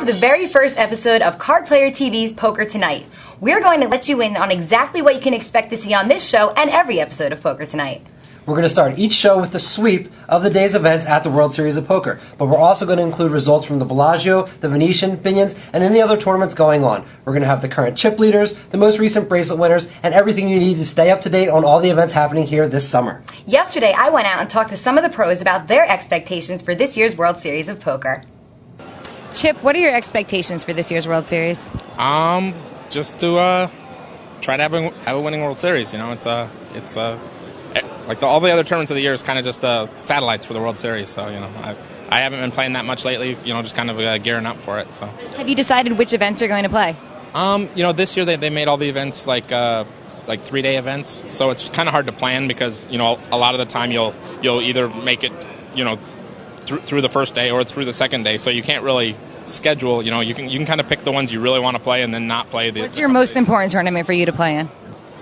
to the very first episode of Card Player TV's Poker Tonight. We're going to let you in on exactly what you can expect to see on this show and every episode of Poker Tonight. We're going to start each show with the sweep of the day's events at the World Series of Poker, but we're also going to include results from the Bellagio, the Venetian, Binions, and any other tournaments going on. We're going to have the current chip leaders, the most recent bracelet winners, and everything you need to stay up to date on all the events happening here this summer. Yesterday, I went out and talked to some of the pros about their expectations for this year's World Series of Poker. Chip, what are your expectations for this year's World Series? Just to try to have a winning World Series. You know, it's like all the other tournaments of the year is kind of just satellites for the World Series. So, you know, I haven't been playing that much lately. You know, just kind of gearing up for it. So, have you decided which events you're going to play? You know, this year they made all the events like 3-day events. So it's kind of hard to plan because, you know, a lot of the time you'll either make it, you know, through the first day or through the second day. So you can't really schedule. You know, you can kind of pick the ones you really want to play and then not play the. What's your most important tournament for you to play in?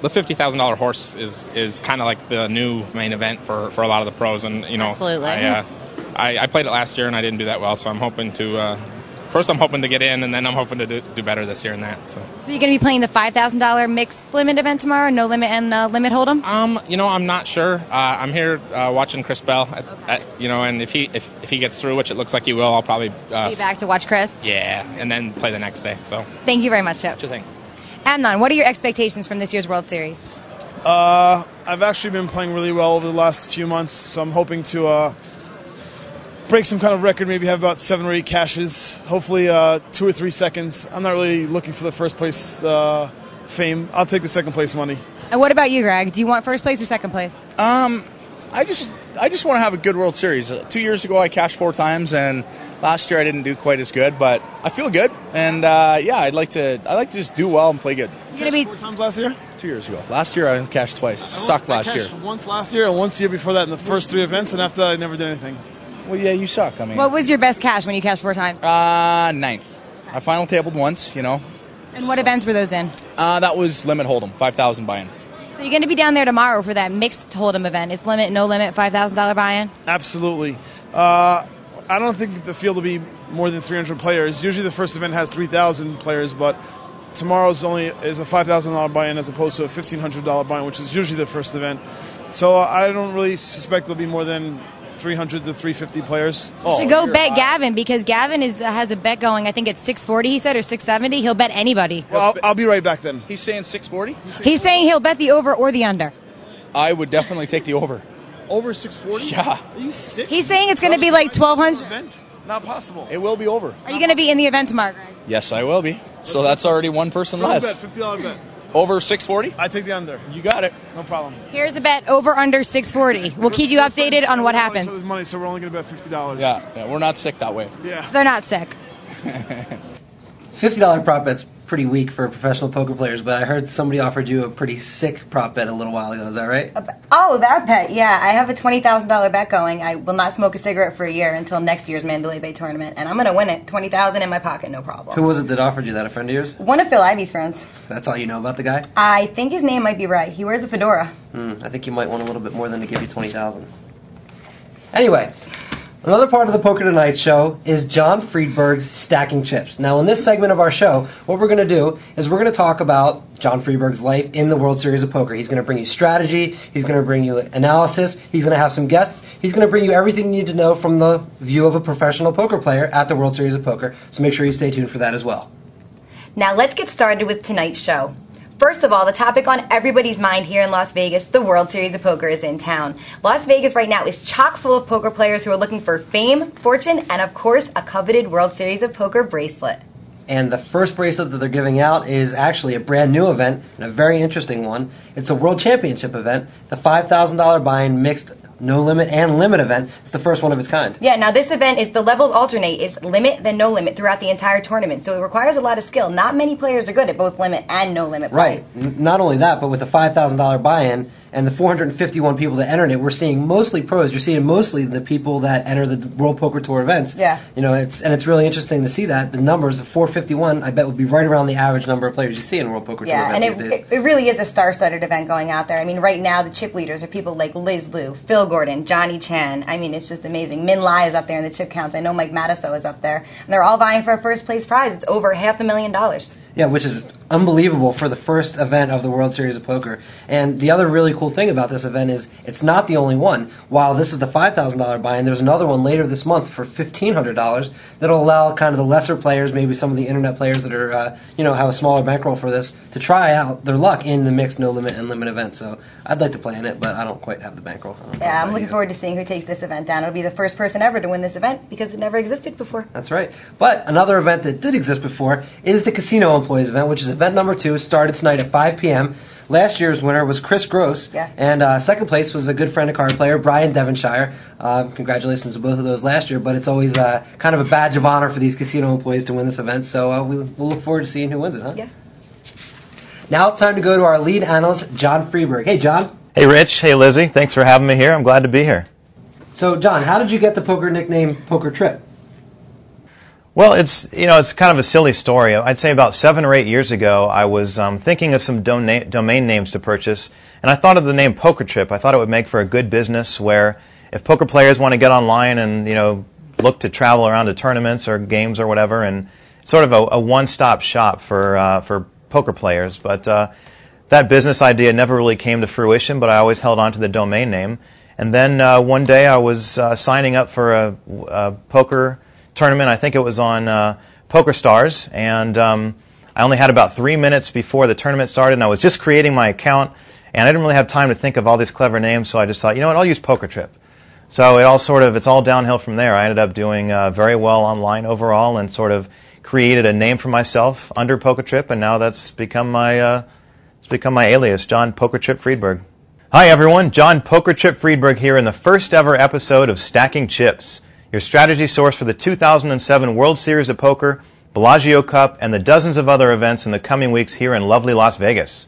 The $50,000 horse is kind of like the new main event for a lot of the pros, and you know, absolutely. I played it last year and I didn't do that well, so I'm hoping to. First, I'm hoping to get in, and then I'm hoping to do better this year in that. So you're going to be playing the $5,000 mixed limit event tomorrow, no limit and limit hold'em. You know, I'm not sure. I'm here watching Chris Bell. You know, and if he gets through, which it looks like he will, I'll probably be back to watch Chris. Yeah, and then play the next day. So thank you very much, Chip. What you think? Amnon, what are your expectations from this year's World Series? I've actually been playing really well over the last few months, so I'm hoping to break some kind of record, maybe have about 7 or 8 cashes, hopefully 2 or 3 seconds. I'm not really looking for the first place fame. I'll take the second place money. And what about you, Greg? Do you want first place or second place? I just want to have a good World Series. 2 years ago, I cashed 4 times, and last year I didn't do quite as good, but I feel good, and yeah, I'd like to just do well and play good. You cashed 4 times last year? 2 years ago. Last year I cashed twice. Sucked last year. I cashed once last year and once the year before that in the first 3 events, and after that I never did anything. Well, yeah, you suck. I mean, what was your best cash when you cashed 4 times? 9th. I final tabled once, you know. And what events were those in? That was limit hold'em, 5,000 buy-in. So you're going to be down there tomorrow for that mixed hold'em event. Is limit, no limit, $5,000 buy-in? Absolutely. I don't think the field will be more than 300 players. Usually the first event has 3,000 players, but tomorrow's is a $5,000 buy-in as opposed to a $1,500 buy-in, which is usually the first event. So I don't really suspect there'll be more than 300 to 350 players. You should go bet Gavin, because Gavin has a bet going, I think it's 640, he said, or 670. He'll bet anybody. Well, I'll be right back then. He's saying 640? He's saying he'll bet the over or the under. I would definitely take the over. Over 640? Yeah. Are you sick? He's saying it's going to be like 1,200. Event? Not possible. It will be over. Are you going to be in the event tomorrow, Greg? Yes, I will be. So that's already one person less. $50 bet. Over 640? I take the under. You got it. No problem. Here's a bet over under 640. We'll keep you updated on what happens. Each other's money, so we're only going to bet $50. Yeah, we're not sick that way. Yeah. They're not sick. $50 prop bet's pretty weak for professional poker players, but I heard somebody offered you a pretty sick prop bet a little while ago. Is that right? Oh, that bet, yeah. I have a $20,000 bet going. I will not smoke a cigarette for a year until next year's Mandalay Bay tournament, and I'm going to win it. $20,000 in my pocket, no problem. Who was it that offered you that? A friend of yours? One of Phil Ivey's friends. That's all you know about the guy? I think his name might be right. He wears a fedora. I think you might want a little bit more than to give you $20,000. Anyway, another part of the Poker Tonight show is John Friedberg's Stacking Chips. Now, in this segment of our show, what we're going to do is we're going to talk about John Friedberg's life in the World Series of Poker. He's going to bring you strategy, he's going to bring you analysis, he's going to have some guests, he's going to bring you everything you need to know from the view of a professional poker player at the World Series of Poker. So make sure you stay tuned for that as well. Now, let's get started with tonight's show. First of all, the topic on everybody's mind here in Las Vegas, the World Series of Poker is in town. Las Vegas right now is chock full of poker players who are looking for fame, fortune, and of course, a coveted World Series of Poker bracelet. And the first bracelet that they're giving out is actually a brand new event and a very interesting one. It's a World Championship event, the $5,000 buy-in mixed no limit and limit event. It's the first one of its kind. Yeah, now this event is the levels alternate. It's limit then no limit throughout the entire tournament. So it requires a lot of skill. Not many players are good at both limit and no limit play. Right. Not only that, but with a $5,000 buy-in, and the 451 people that entered it, we're seeing mostly pros. You're seeing mostly the people that enter the World Poker Tour events. Yeah. You know, it's really interesting to see that. The numbers of 451, I bet, would be right around the average number of players you see in World Poker Tour events these days. It really is a star-studded event going out there. I mean, right now, the chip leaders are people like Liz Liu, Phil Gordon, Johnny Chan. I mean, it's just amazing. Min Lai is up there in the chip counts. I know Mike Matasso is up there. And they're all vying for a first-place prize. It's over $500,000. Yeah, which is unbelievable for the first event of the World Series of Poker. And the other really cool thing about this event is it's not the only one. While this is the $5,000 buy-in, there's another one later this month for $1,500 that'll allow kind of the lesser players, maybe some of the internet players that are, have a smaller bankroll for this, to try out their luck in the mixed no limit and limit event. So I'd like to play in it, but I don't quite have the bankroll. Yeah, I'm looking forward to seeing who takes this event down. It'll be the first person ever to win this event because it never existed before. That's right. But another event that did exist before is the Casino Employees event, which is event number 2. Started tonight at 5 p.m. Last year's winner was Chris Gross, and second place was a good friend of card player, Brian Devonshire. Congratulations to both of those last year, but it's always kind of a badge of honor for these casino employees to win this event, so we'll look forward to seeing who wins it, huh? Yeah. Now it's time to go to our lead analyst, John Freeberg. Hey, John. Hey, Rich. Hey, Lizzie. Thanks for having me here. I'm glad to be here. So, John, how did you get the poker nickname Poker Trip? Well, it's kind of a silly story. I'd say about 7 or 8 years ago, I was thinking of some domain names to purchase, and I thought of the name Poker Trip. I thought it would make for a good business where if poker players want to get online and look to travel around to tournaments or games or whatever, and sort of a one-stop shop for poker players. But that business idea never really came to fruition, but I always held on to the domain name. And then one day I was signing up for a poker tournament. I think it was on Poker Stars, and I only had about 3 minutes before the tournament started, and I was just creating my account, and I didn't really have time to think of all these clever names, so I just thought, you know what, I'll use Poker Trip. So it's all downhill from there. I ended up doing very well online overall, and sort of created a name for myself under Poker Trip, and now that's become my alias, John Poker Trip Friedberg. Hi everyone, John Poker Trip Friedberg here in the first ever episode of Stacking Chips, your strategy source for the 2007 World Series of Poker, Bellagio Cup, and the dozens of other events in the coming weeks here in lovely Las Vegas.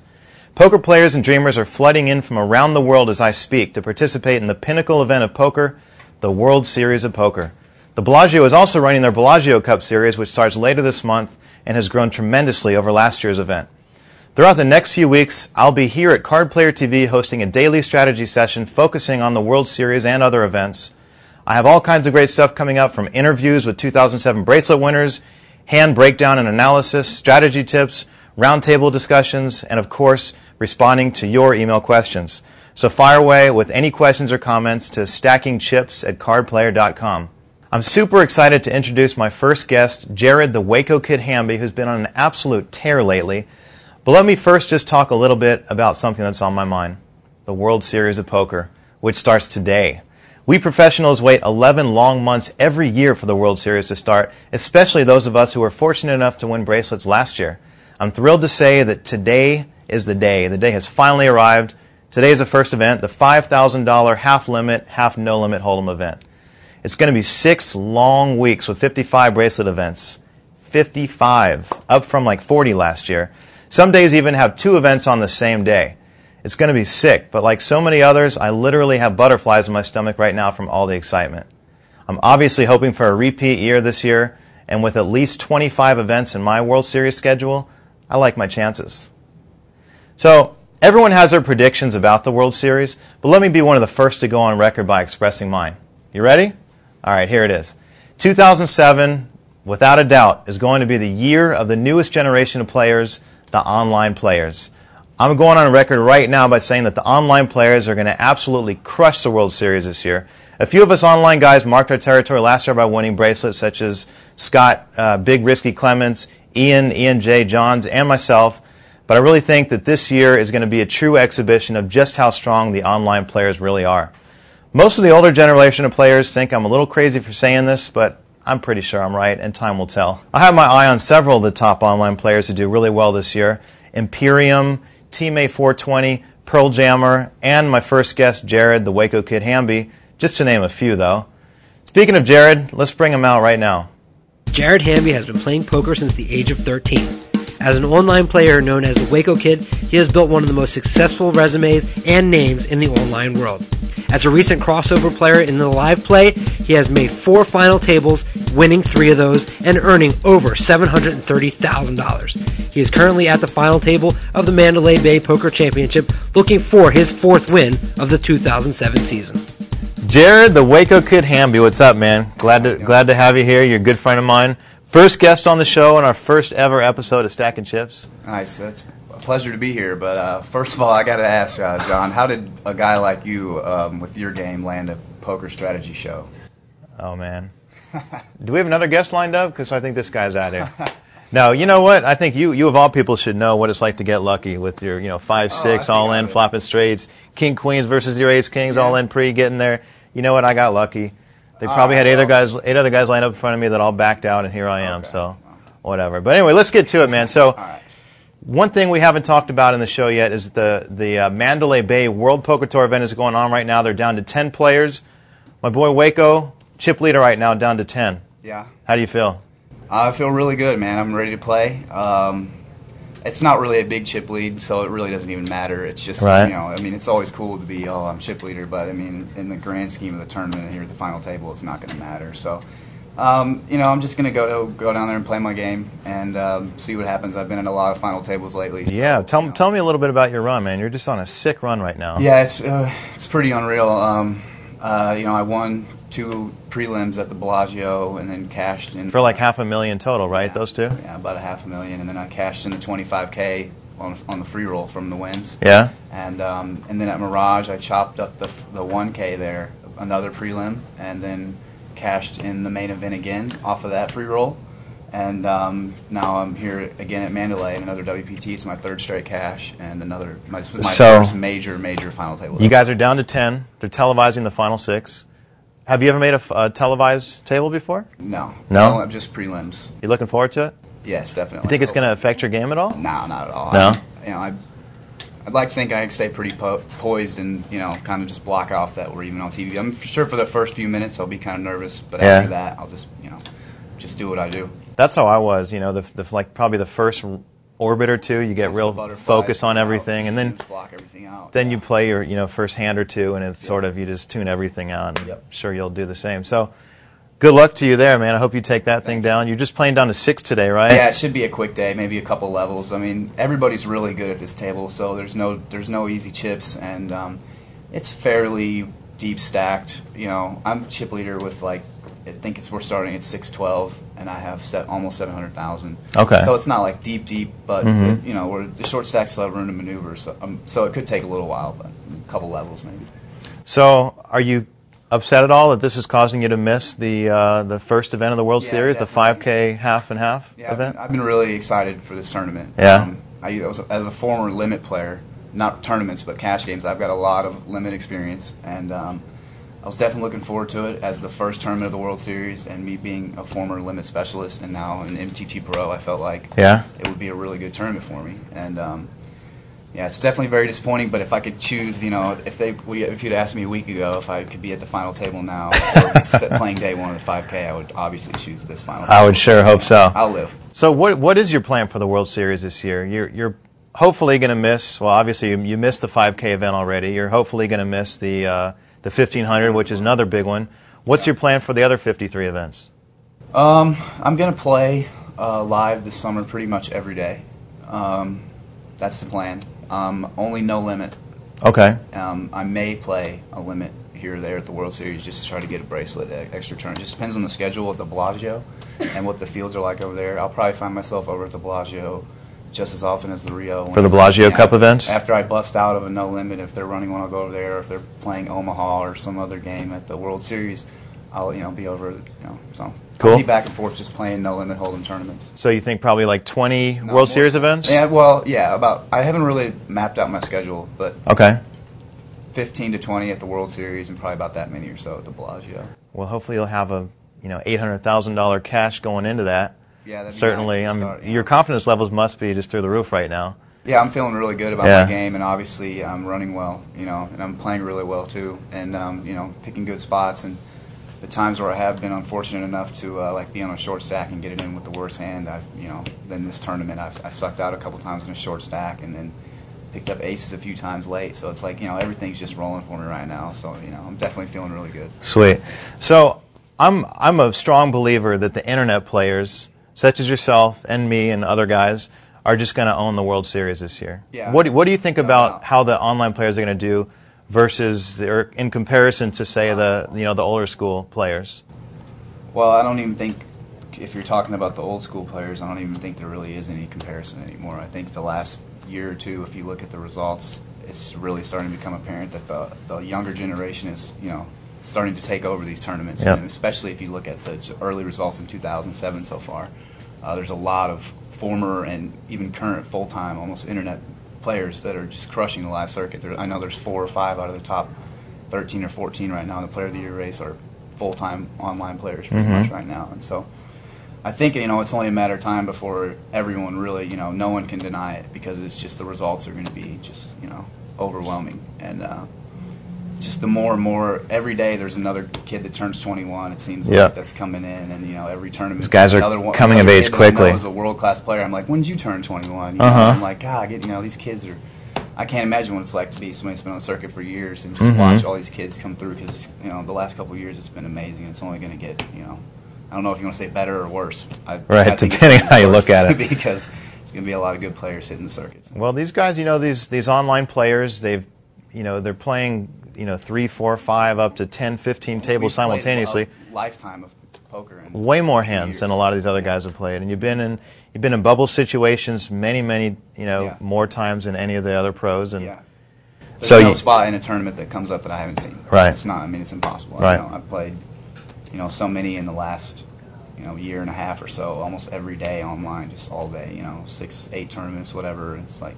Poker players and dreamers are flooding in from around the world as I speak to participate in the pinnacle event of poker, the World Series of Poker. The Bellagio is also running their Bellagio Cup series, which starts later this month and has grown tremendously over last year's event. Throughout the next few weeks, I'll be here at Card Player TV hosting a daily strategy session focusing on the World Series and other events. I have all kinds of great stuff coming up, from interviews with 2007 bracelet winners, hand breakdown and analysis, strategy tips, roundtable discussions, and of course, responding to your email questions. So fire away with any questions or comments to stackingchips@cardplayer.com. I'm super excited to introduce my first guest, Jared the Waco Kid Hamby, who's been on an absolute tear lately. But let me first just talk a little bit about something that's on my mind, the World Series of Poker, which starts today. We professionals wait 11 long months every year for the World Series to start, especially those of us who were fortunate enough to win bracelets last year. I'm thrilled to say that today is the day. The day has finally arrived. Today is the first event, the $5,000 half-limit, half-no-limit Hold'em event. It's going to be 6 long weeks with 55 bracelet events. 55, up from like 40 last year. Some days even have 2 events on the same day. It's going to be sick, but like so many others, I literally have butterflies in my stomach right now from all the excitement. I'm obviously hoping for a repeat year this year, and with at least 25 events in my World Series schedule, I like my chances. So, everyone has their predictions about the World Series, but let me be one of the first to go on record by expressing mine. You ready? All right, here it is. 2007, without a doubt, is going to be the year of the newest generation of players, the online players. I'm going on record right now by saying that the online players are going to absolutely crush the World Series this year. A few of us online guys marked our territory last year by winning bracelets, such as Scott, Big Risky Clements, Ian J. Johns, and myself. But I really think that this year is going to be a true exhibition of just how strong the online players really are. Most of the older generation of players think I'm a little crazy for saying this, but I'm pretty sure I'm right, and time will tell. I have my eye on several of the top online players who do really well this year. Imperium, Team A420, Pearl Jammer, and my first guest, Jared, the Waco Kid Hamby, just to name a few, though. Speaking of Jared, let's bring him out right now. Jared Hamby has been playing poker since the age of 13. As an online player known as the Waco Kid, he has built one of the most successful resumes and names in the online world. As a recent crossover player in the live play, he has made 4 final tables, winning 3 of those and earning over $730,000. He is currently at the final table of the Mandalay Bay Poker Championship, looking for his 4th win of the 2007 season. Jared, the Waco Kid Hamby, what's up, man? Glad to have you here. You're a good friend of mine. First guest on the show and our first ever episode of Stacking Chips. Nice. It's a pleasure to be here. But first of all, I got to ask, John, how did a guy like you, with your game, land a poker strategy show? Oh, man. Do we have another guest lined up? Because I think this guy's out here. No, you know what? I think you of all people should know what it's like to get lucky with your 5-6 all in, flopping straights, king queens versus your ace kings all in pre, getting there. You know what? I got lucky. They probably had 8 other guys lined up in front of me that all backed out, and here I am. So, whatever. But anyway, let's get to it, man. So, one thing we haven't talked about in the show yet is the Mandalay Bay World Poker Tour event is going on right now. They're down to 10 players. My boy Waco, chip leader right now, down to 10. Yeah. How do you feel? I feel really good, man. I'm ready to play. It's not really a big chip lead, so it really doesn't even matter. It's just, it's always cool to be, I'm chip leader, but, in the grand scheme of the tournament here at the final table, it's not going to matter. So, I'm just going to go down there and play my game and see what happens. I've been in a lot of final tables lately. So, yeah, tell me a little bit about your run, man. You're just on a sick run right now. Yeah, it's pretty unreal. I won 2 prelims at the Bellagio and then cashed in for like $500,000 total, right? Yeah, those 2. Yeah, about $500,000, and then I cashed in the $25K on the free roll from the wins. Yeah. And then at Mirage, I chopped up the 1K there, another prelim, and then cashed in the main event again off of that free roll. And now I'm here again at Mandalay, another WPT. It's my 3rd straight cash, and my first major final table. You guys are down to 10. They're televising the final 6. Have you ever made a televised table before? No. No? Just prelims. You looking forward to it? Yes, definitely. You think it's going to affect your game at all? No, not at all. No? I'd like to think I can stay pretty poised and, kind of just block off that we're even on TV. I'm sure for the first few minutes I'll be kind of nervous, but after that I'll just do what I do. That's how I was, probably the first orbit or 2, you get real focus on everything, and then block everything out. Then you play your first hand or 2, and it's sort of you just tune everything out. And I'm sure you'll do the same. So, good luck to you there, man. I hope you take that thing down. You're just playing down to 6 today, right? Yeah, it should be a quick day, maybe a couple levels. Everybody's really good at this table, so there's no easy chips, and it's fairly deep stacked. I'm chip leader with I think we're starting at 612, and I have almost 700,000. Okay. So it's not like deep, but we're the short stack still have room to maneuver. So it could take a little while, but a couple levels maybe. So are you upset at all that this is causing you to miss the first event of the World Series, definitely. the 5K half and half event? I've been really excited for this tournament. Yeah. As a former limit player, not tournaments but cash games, I've got a lot of limit experience, and I was definitely looking forward to it as the first tournament of the World Series, and me being a former limit specialist and now an MTT pro, I felt like it would be a really good tournament for me. And it's definitely very disappointing. But if I could choose, if you'd asked me a week ago if I could be at the final table now or playing day 1 of the 5K, I would obviously choose this final table. I would sure hope so. I'll live. So what is your plan for the World Series this year? You're hopefully going to miss. Well, obviously you missed the 5K event already. You're hopefully going to miss the 1500, which is another big one. What's your plan for the other 53 events? I'm going to play live this summer pretty much every day. That's the plan. Only no limit. Okay. I may play a limit here or there at the World Series just to try to get a bracelet extra turn. It just depends on the schedule at the Bellagio and what the fields are like over there. I'll probably find myself over at the Bellagio just as often as the Rio. For the Bellagio Cup events? After I bust out of a no limit, if they're running one, I'll go over there. Or if they're playing Omaha or some other game at the World Series, I'll be over. So cool. I'll be back and forth just playing no limit hold'em tournaments. So you think probably like 20 World Series events? Yeah, well, about. I haven't really mapped out my schedule, but okay. 15 to 20 at the World Series and probably about that many or so at the Bellagio. Well, hopefully you'll have a $800,000 cash going into that. Yeah, that'd be certainly. nice to start, Your confidence levels must be just through the roof right now. Yeah, I'm feeling really good about my game, and obviously I'm running well, and I'm playing really well too, and picking good spots, and the times where I have been unfortunate enough to like be on a short stack and get it in with the worst hand, then this tournament I sucked out a couple times in a short stack and then picked up aces a few times late. So it's like, everything's just rolling for me right now. So, I'm definitely feeling really good. Sweet. So I'm a strong believer that the internet players, such as yourself and me and other guys, are just going to own the World Series this year. Yeah. What do you think about how the online players are going to do versus, or in comparison to, say, the older school players? Well, I don't even think, if you're talking about the old school players, I don't even think there really is any comparison anymore. I think the last year or two, if you look at the results, it's really starting to become apparent that the younger generation is, starting to take over these tournaments. Yep. And especially if you look at the early results in 2007 so far. There's a lot of former and even current full-time, almost internet players that are just crushing the live circuit. I know there's 4 or 5 out of the top 13 or 14 right now in the Player of the Year race are full-time online players pretty much right now. And so I think, it's only a matter of time before everyone really, no one can deny it, because it's just the results are going to be just, overwhelming. And just the more and more, every day there's another kid that turns 21, it seems like, that's coming in. And, every tournament. These guys are coming of age quickly. As a world-class player, I'm like, when did you turn 21? I'm like, God, these kids are, I can't imagine what it's like to be somebody who's been on the circuit for years and just watch all these kids come through, because, the last couple of years it's been amazing. It's only going to get, I don't know if you want to say better or worse. I think depending on how you look at it. Because it's going to be a lot of good players hitting the circuits. Well, these guys, these online players, they're playing, 3, 4, 5, up to 10, 15 tables simultaneously. A lifetime of poker. And way more hands than a lot of these other guys have played. And you've been in bubble situations many, more times than any of the other pros. And there's no spot in a tournament that comes up that I haven't seen. Right. It's not. I mean, it's impossible. Right. I've played, so many in the last, year and a half or so, almost every day online, just all day. 6, 8 tournaments, whatever. It's like,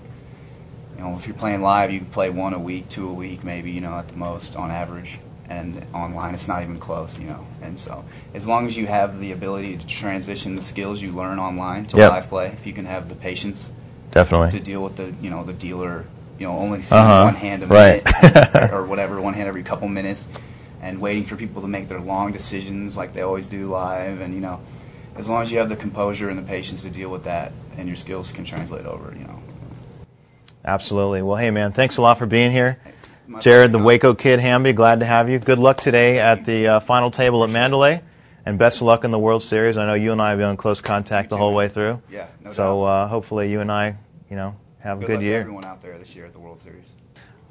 if you're playing live, you can play 1 a week, 2 a week, maybe, at the most on average. And online, it's not even close, And so, as long as you have the ability to transition the skills you learn online to live play, if you can have the patience, definitely, to deal with the dealer, only seeing one hand a minute, or whatever, one hand every couple minutes, and waiting for people to make their long decisions like they always do live, and as long as you have the composure and the patience to deal with that, and your skills can translate over, Absolutely. Well, hey man, thanks a lot for being here. Jared, the Waco Kid Hamby, glad to have you. Good luck today at the final table at Mandalay, and best of luck in the World Series. I know you and I have been in close contact the whole way through. Yeah, no doubt. So hopefully you and I, have a good year. To everyone out there this year at the World Series.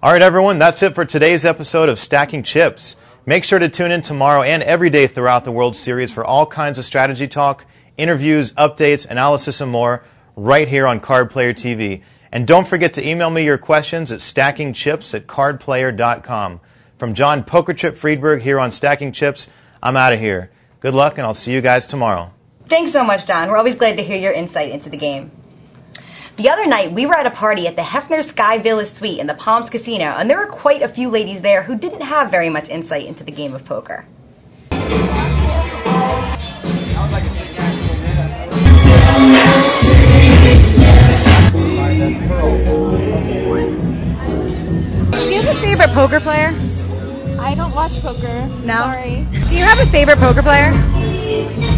All right, everyone, that's it for today's episode of Stacking Chips. Make sure to tune in tomorrow and every day throughout the World Series for all kinds of strategy talk, interviews, updates, analysis, and more right here on Card Player TV. And don't forget to email me your questions at stackingchips@cardplayer.com. From John Poker Chip Friedberg here on Stacking Chips, I'm out of here. Good luck, and I'll see you guys tomorrow. Thanks so much, John. We're always glad to hear your insight into the game. The other night, we were at a party at the Hefner Sky Villa Suite in the Palms Casino, and there were quite a few ladies there who didn't have very much insight into the game of poker. Do you have a favorite poker player? I don't watch poker. No? Sorry. Do you have a favorite poker player?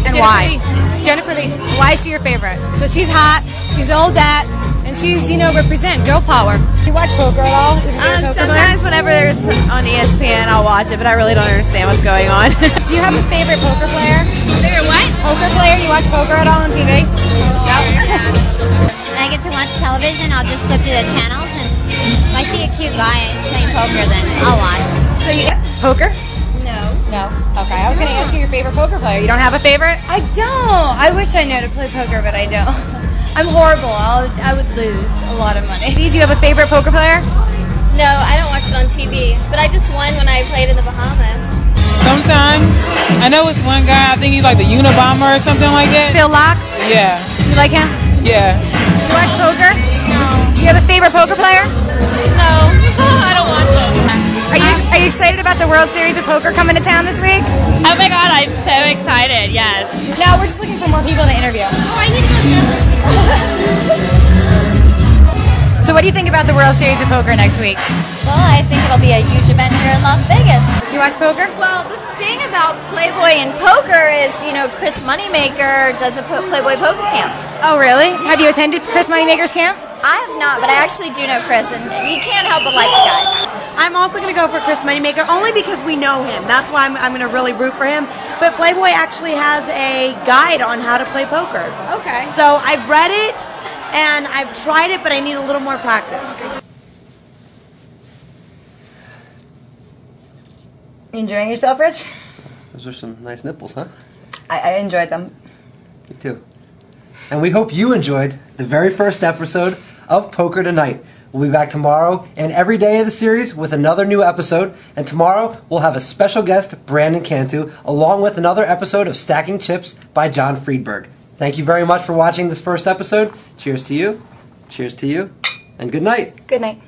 And why? Jennifer Lee. Why is she your favorite? So she's hot, she's old that, and she's, represent girl power. Do you watch poker at all? Sometimes whenever it's on ESPN, I'll watch it, but I really don't understand what's going on. Do you have a favorite poker player? Favorite what? Poker player? You watch poker at all on TV? When I get to watch television, I'll just flip through the channels, and if I see a cute guy playing poker, then I'll watch. So you poker? No. Okay, I was going to ask you your favorite poker player. You don't have a favorite? I don't. I wish I knew to play poker, but I don't. I'm horrible. I would lose a lot of money. Do you have a favorite poker player? No, I don't watch it on TV, but I just won when I played in the Bahamas. Sometimes. I know it's one guy, I think he's like the Unabomber or something like that. Phil Locke? Yeah. You like him? Yeah. You watch poker? No. Do you have a favorite poker player? No, I don't watch it. Are you excited about the World Series of Poker coming to town this week? Oh my god, I'm so excited, yes. No, we're just looking for more people to interview. Oh, I need to go. So what do you think about the World Series of Poker next week? Well, I think it'll be a huge event here in Las Vegas. You watch poker? Well, the thing about Playboy and poker is, Chris Moneymaker does a Playboy poker camp. Oh, really? Have you attended Chris Moneymaker's camp? I have not, but I actually do know Chris, and you can't help but like the guy. I'm also going to go for Chris Moneymaker, only because we know him. That's why I'm going to really root for him. But Playboy actually has a guide on how to play poker. Okay. So I've read it, and I've tried it, but I need a little more practice. You enjoying yourself, Rich? Those are some nice nipples, huh? I enjoyed them. Me too. And we hope you enjoyed the very first episode of Poker Tonight. We'll be back tomorrow and every day of the series with another new episode. And tomorrow we'll have a special guest, Brandon Cantu, along with another episode of Stacking Chips by John Friedberg. Thank you very much for watching this first episode. Cheers to you, and good night. Good night.